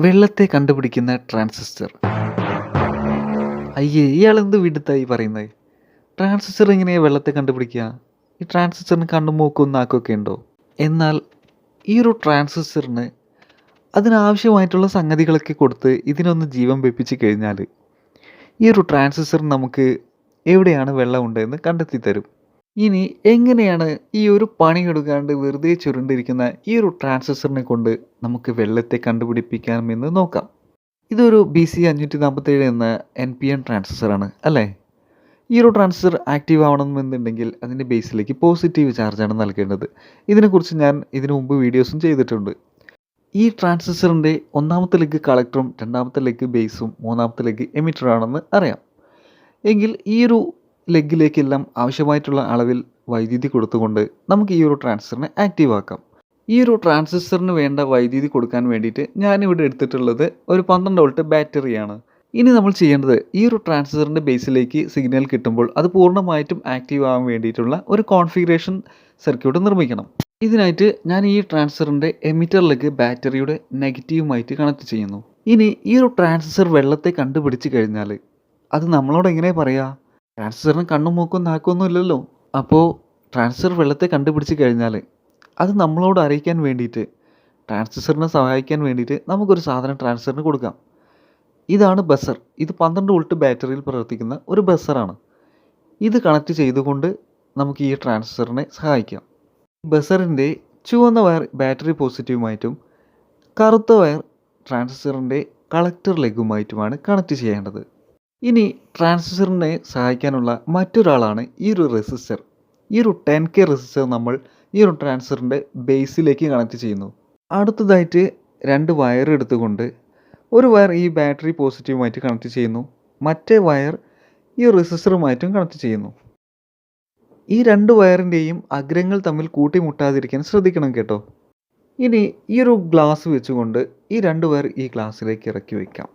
വെള്ളത്തെ കണ്ടുപിടിക്കുന്ന ട്രാൻസിസ്റ്റർ. അയ്യേ! ഇയാളെന്ത് വിഡ്ഢിത്താ ഈ പറയുന്നത്? ട്രാൻസിസ്റ്റർ എങ്ങനെയാ വെള്ളത്തെ കണ്ടുപിടിക്കുക? ഈ ട്രാൻസിസ്റ്ററിന് കണ്ണും മൂക്കും നാക്കൊക്കെ ഉണ്ടോ? എന്നാൽ ഈ ഒരു ട്രാൻസിസ്റ്ററിന് അതിനാവശ്യമായിട്ടുള്ള സംഗതികളൊക്കെ കൊടുത്ത് ഇതിനൊന്ന് ജീവൻ വെപ്പിച്ച് കഴിഞ്ഞാൽ ഈ ഒരു ട്രാൻസിസ്റ്റർ നമുക്ക് എവിടെയാണ് വെള്ളം ഉണ്ടതെന്ന് കണ്ടെത്തി തരും. ഇനി എങ്ങനെയാണ് ഈ ഒരു പണിയെടുക്കാണ്ട് വെറുതെ ചുരുണ്ടിരിക്കുന്ന ഈ ഒരു ട്രാൻസിസ്റ്ററിനെ കൊണ്ട് നമുക്ക് വെള്ളത്തെ കണ്ടുപിടിപ്പിക്കാമെന്ന് നോക്കാം. ഇതൊരു BC547 എന്ന NPN ട്രാൻസിസ്റ്ററാണ് അല്ലേ? ഈ ഒരു ട്രാൻസിസ്റ്റർ ആക്റ്റീവ് ആവണമെന്നുണ്ടെങ്കിൽ അതിൻ്റെ ബേസിലേക്ക് പോസിറ്റീവ് ചാർജാണ് നൽകേണ്ടത്. ഇതിനെക്കുറിച്ച് ഞാൻ ഇതിനു മുമ്പ് വീഡിയോസും ചെയ്തിട്ടുണ്ട്. ഈ ട്രാൻസിസ്റ്ററിൻ്റെ ഒന്നാമത്തെ ലെഗ് കളക്ടറും രണ്ടാമത്തെ ലെഗ് ബേസും മൂന്നാമത്തെ ലെഗ് എമിറ്റർ ആണെന്ന് അറിയാം. എങ്കിൽ ഈ ഒരു ലെഗിലേക്കെല്ലാം ആവശ്യമായിട്ടുള്ള അളവിൽ വൈദ്യുതി കൊടുത്തുകൊണ്ട് നമുക്ക് ഈ ഒരു ട്രാൻസിസ്റ്ററിനെ ആക്റ്റീവ് ആക്കാം. ഈ ഒരു ട്രാൻസിസ്റ്ററിന് വേണ്ട വൈദ്യുതി കൊടുക്കാൻ വേണ്ടിയിട്ട് ഞാനിവിടെ എടുത്തിട്ടുള്ളത് ഒരു 12 വോൾട്ട് ബാറ്ററിയാണ്. ഇനി നമ്മൾ ചെയ്യേണ്ടത് ഈ ഒരു ട്രാൻസിസ്റ്ററിൻ്റെ ബേസിലേക്ക് സിഗ്നൽ കിട്ടുമ്പോൾ അത് പൂർണ്ണമായിട്ടും ആക്റ്റീവ് ആവാൻ വേണ്ടിയിട്ടുള്ള ഒരു കോൺഫിഗറേഷൻ സർക്യൂട്ട് നിർമ്മിക്കണം. ഇതിനായിട്ട് ഞാൻ ഈ ട്രാൻസിസ്റ്ററിൻ്റെ എമിറ്റർ ലെഗ് ബാറ്ററിയുടെ നെഗറ്റീവുമായിട്ട് കണക്ട് ചെയ്യുന്നു. ഇനി ഈ ഒരു ട്രാൻസിസ്റ്റർ വെള്ളത്തെ കണ്ടുപിടിച്ച് കഴിഞ്ഞാൽ അത് നമ്മളോട് എങ്ങനെ പറയുക? ട്രാൻസിസ്റ്ററിന് കണ്ണും മൂക്കും നാക്കൊന്നും ഇല്ലല്ലോ. അപ്പോൾ ട്രാൻസിസ്റ്റർ വെള്ളത്തെ കണ്ടുപിടിച്ച് കഴിഞ്ഞാൽ അത് നമ്മളോട് അറിയിക്കാൻ വേണ്ടിയിട്ട് ട്രാൻസിസ്റ്ററിനെ സഹായിക്കാൻ വേണ്ടിയിട്ട് നമുക്കൊരു സാധനം ട്രാൻസിസ്റ്ററിന് കൊടുക്കാം. ഇതാണ് ബസർ. ഇത് 12 വോൾട്ട് ബാറ്ററിയിൽ പ്രവർത്തിക്കുന്ന ഒരു ബസറാണ്. ഇത് കണക്ട് ചെയ്തുകൊണ്ട് നമുക്ക് ഈ ട്രാൻസിസ്റ്ററിനെ സഹായിക്കാം. ബസറിൻ്റെ ചുവന്ന വയർ ബാറ്ററി പോസിറ്റീവുമായിട്ടും കറുത്ത വയർ ട്രാൻസിസ്റ്ററിൻ്റെ കളക്ടർ ലെഗുമായിട്ടുമാണ് കണക്ട് ചെയ്യേണ്ടത്. ഇനി ട്രാൻസിസ്റ്ററിനെ സഹായിക്കാനുള്ള മറ്റൊരാളാണ് ഈ ഒരു റെസിസ്റ്റർ. ഈ ഒരു 10K റെസിസ്റ്റർ നമ്മൾ ഈ ഒരു ട്രാൻസിസ്റ്ററിൻ്റെ ബേസിലേക്ക് കണക്ട് ചെയ്യുന്നു. അടുത്തതായിട്ട് 2 വയർ എടുത്തുകൊണ്ട് ഒരു വയർ ഈ ബാറ്ററി പോസിറ്റീവുമായിട്ട് കണക്ട് ചെയ്യുന്നു, മറ്റേ വയർ ഈ റെസിസ്റ്ററുമായിട്ടും കണക്ട് ചെയ്യുന്നു. ഈ 2 വയറിൻ്റെയും അഗ്രങ്ങൾ തമ്മിൽ കൂട്ടിമുട്ടാതിരിക്കാൻ ശ്രദ്ധിക്കണം കേട്ടോ. ഇനി ഈ ഒരു ഗ്ലാസ് വെച്ചുകൊണ്ട് ഈ 2 വയർ ഈ ഗ്ലാസ്സിലേക്ക് ഇറക്കി വയ്ക്കാം.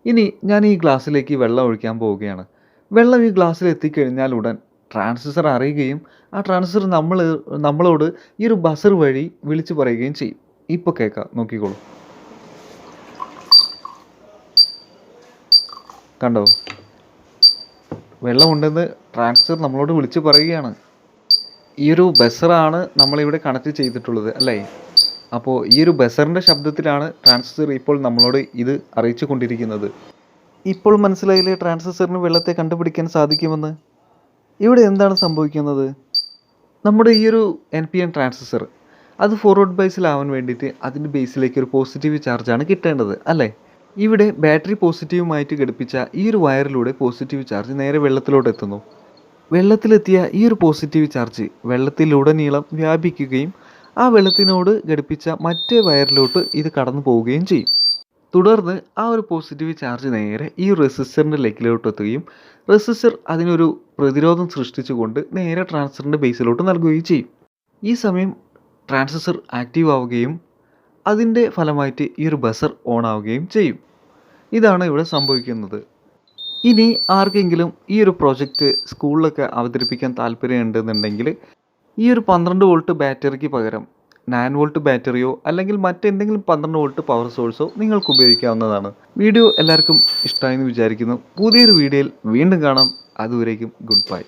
ഇനി ഞാൻ ഈ ഗ്ലാസ്സിലേക്ക് വെള്ളം ഒഴിക്കാൻ പോവുകയാണ്. വെള്ളം ഈ ഗ്ലാസ്സിൽ എത്തിക്കഴിഞ്ഞാൽ ഉടൻ ട്രാൻസിസ്റ്റർ അറിയുകയും ആ ട്രാൻസിസ്റ്റർ നമ്മളോട് ഈ ഒരു ബസർ വഴി വിളിച്ചു പറയുകയും ചെയ്യും. ഇപ്പോൾ കേൾക്കാം, നോക്കിക്കോളൂ. കണ്ടോ? വെള്ളമുണ്ടെന്ന് ട്രാൻസിസ്റ്റർ നമ്മളോട് വിളിച്ചു പറയുകയാണ്. ഈ ഒരു ബസറാണ് നമ്മളിവിടെ കണക്ട് ചെയ്തിട്ടുള്ളത് അല്ലേ? അപ്പോൾ ഈ ഒരു ബസറിൻ്റെ ശബ്ദത്തിലാണ് ട്രാൻസിസ്റ്റർ ഇപ്പോൾ നമ്മളോട് ഇത് അറിയിച്ചു കൊണ്ടിരിക്കുന്നത്. ഇപ്പോൾ മനസ്സിലായില്ലേ ട്രാൻസിസ്റ്ററിന് വെള്ളത്തെ കണ്ടുപിടിക്കാൻ സാധിക്കുമെന്ന്? ഇവിടെ എന്താണ് സംഭവിക്കുന്നത്? നമ്മുടെ ഈ ഒരു NPN ട്രാൻസിസ്റ്റർ അത് ഫോർവേഡ് ബൈസിലാവാൻ വേണ്ടിയിട്ട് അതിൻ്റെ ബേസിലേക്ക് ഒരു പോസിറ്റീവ് ചാർജാണ് കിട്ടേണ്ടത് അല്ലേ? ഇവിടെ ബാറ്ററി പോസിറ്റീവുമായിട്ട് ഘടിപ്പിച്ച ഈ ഒരു വയറിലൂടെ പോസിറ്റീവ് ചാർജ് നേരെ വെള്ളത്തിലോട്ട് എത്തുന്നു. വെള്ളത്തിലെത്തിയ ഈ ഒരു പോസിറ്റീവ് ചാർജ് വെള്ളത്തിലുടനീളം വ്യാപിക്കുകയും ആ വെള്ളത്തിനോട് ഘടിപ്പിച്ച മറ്റേ വയറിലോട്ട് ഇത് കടന്നു പോവുകയും ചെയ്യും. തുടർന്ന് ആ ഒരു പോസിറ്റീവ് ചാർജ് നേരെ ഈ റെസിസ്റ്ററിൻ്റെ ലെഗിലോട്ട് എത്തുകയും റെസിസ്റ്റർ അതിനൊരു പ്രതിരോധം സൃഷ്ടിച്ചുകൊണ്ട് നേരെ ട്രാൻസിസ്റ്ററിൻ്റെ ബേസിലോട്ട് നൽകുകയും ചെയ്യും. ഈ സമയം ട്രാൻസിസ്റ്റർ ആക്റ്റീവ് ആവുകയും അതിൻ്റെ ഫലമായിട്ട് ഈ ഒരു ബസർ ഓൺ ആവുകയും ചെയ്യും. ഇതാണ് ഇവിടെ സംഭവിക്കുന്നത്. ഇനി ആർക്കെങ്കിലും ഈ ഒരു പ്രോജക്റ്റ് സ്കൂളിലൊക്കെ അവതരിപ്പിക്കാൻ താല്പര്യമുണ്ടെന്നുണ്ടെങ്കിൽ ഈ ഒരു 12 വോൾട്ട് ബാറ്ററിക്ക് പകരം 9 വോൾട്ട് ബാറ്ററിയോ അല്ലെങ്കിൽ മറ്റെന്തെങ്കിലും 12 വോൾട്ട് പവർ സോഴ്സോ നിങ്ങൾക്ക് ഉപയോഗിക്കാവുന്നതാണ്. വീഡിയോ എല്ലാവർക്കും ഇഷ്ടമായെന്ന് വിചാരിക്കുന്നു. പുതിയൊരു വീഡിയോയിൽ വീണ്ടും കാണാം. അതുവരേക്കും ഗുഡ് ബൈ.